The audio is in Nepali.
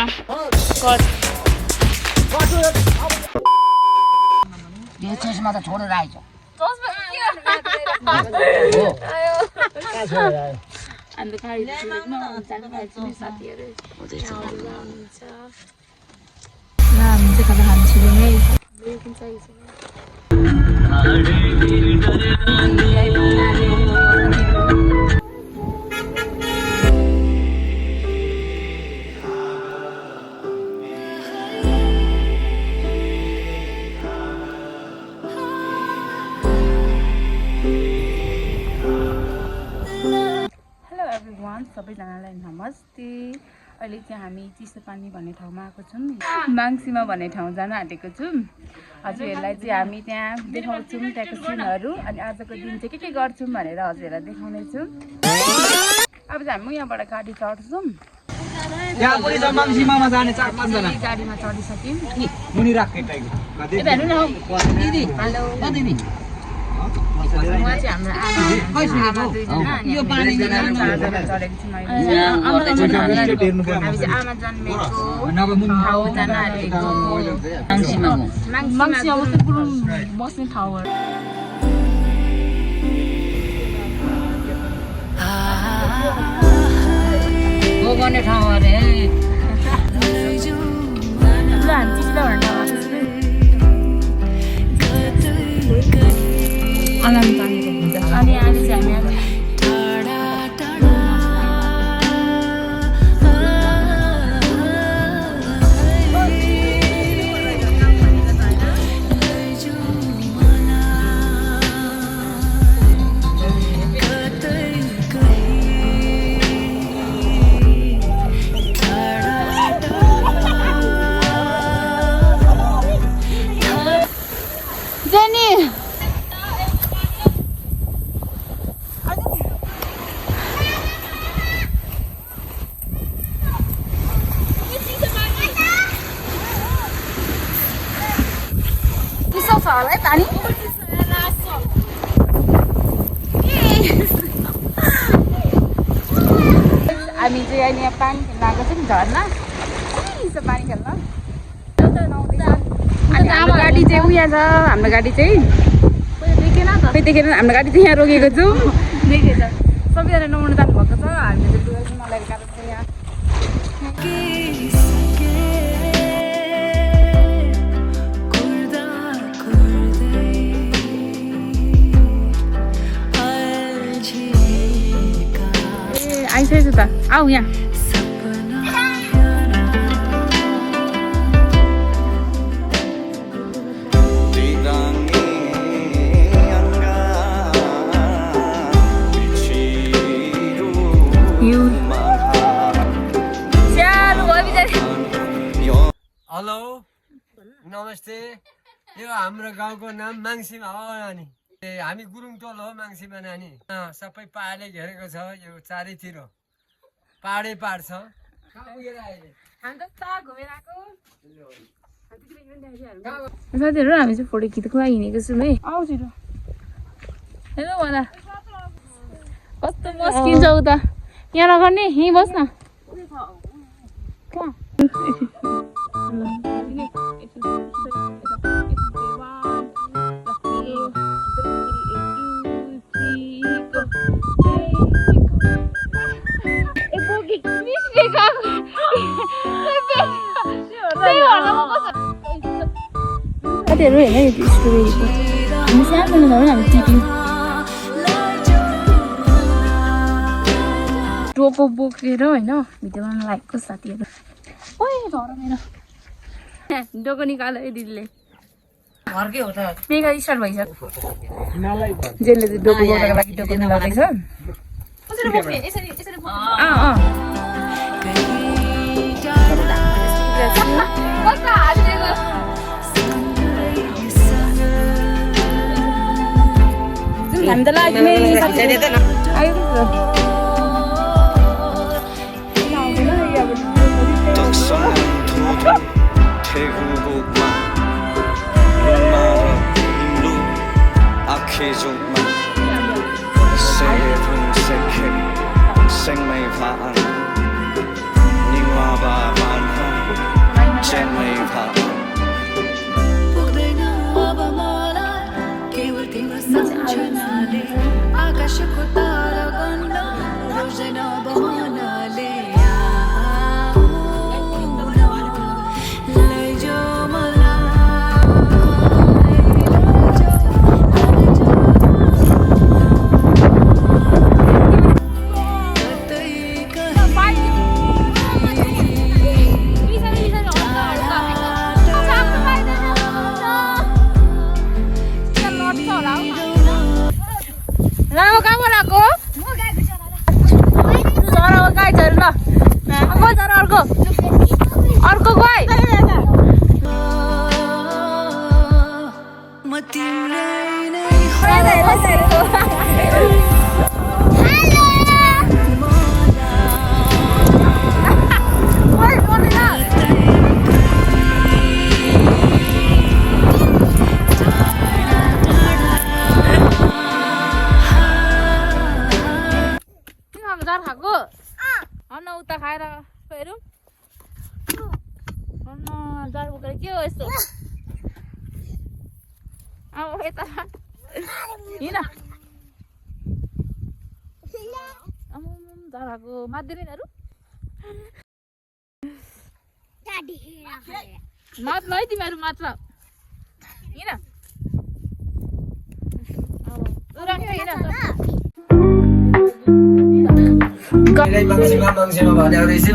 यो चेसमा त छोडेर आइछ अन्त खाइदिनु साथीहरू हामी चाहिँ खाना खान्छौँ है सबैजनालाई नमस्ते अहिले चाहिँ हामी चिसोपानी भन्ने ठाउँमा आएको छौँ माङसीमा भन्ने ठाउँ जान आँटेको छौँ हजुरहरूलाई चाहिँ हामी त्यहाँ देखाउँछौँ त्यहाँको सिनहरू अनि आजको दिन चाहिँ के गर्छौँ भनेर हजुरहरूलाई देखाउने छौँ अब चाहिँ हामी यहाँबाट गाडी चढ्छौँ गाडीमा चढिसक्यौँ उहाँ चाहिँ हाम्रो आमा दुईजना अनि हामी चाहिँ आमा जन्मेको ठाउँ जान आँटेको माङसीमा बस्ने ठाउँहरू गर्ने ठाउँ अरे अनि अहिले चाहिँ हामी होला है पानी हामी चाहिँ अहिले यहाँ पानी खेल्न आएको छौँ झर्ना पानी खेल्न अनि हाम्रो गाडी चाहिँ उहाँ छ हाम्रो गाडी चाहिँ खै देखेन हाम्रो गाडी चाहिँ यहाँ रोकेको छौँ देखेछ सबैजना नुहाउनु जानुभएको छ हामीले चाहिँ मलाई गाह्रो छ यहाँ आइसकेको त आऊ यहाँ हेलो नमस्ते यो हाम्रो गाउँको नाम माङसीमा हो नानी हामी गुरुङ टोल हो माङसीमा नानी सबै पहाडले घेरेको छ यो चारैतिर पहाडै पहाड छ साथीहरू हामी चाहिँ फोटो खिच्नको लागि हिँडेको छौँ है आउँछु हेलो होला कस्तो मस्किन्छ उता यहाँ नगर्ने यहीँ बस्न साथीहरू हेर्न यो स्ट्रबेरीको हामी सानो छ भने हामी टिप्यौँ टोपो बोकेर होइन भिडियो बनाउन लागेको साथीहरू ओइ झर मेरो डोको निकाल्यो है दिदीले घरकै हो त मेगा स्टार्ट भइसक्यो जेलले चाहिँ डोको बोक्नको लागि डोको निकाल्दैछ हामी त लाग्ने sinh mây phá ăn nhưng hoa bà ban अर्को गए जार खाएको अन्न उता खाएर हेरौँ अन्न जार बोकेर के हो यस्तो अब यता हिँड जार खाएको मात्दैन यिनीहरू मात्ल है तिमीहरू मात्र हिँड मान्छेमा भनेको रहेछ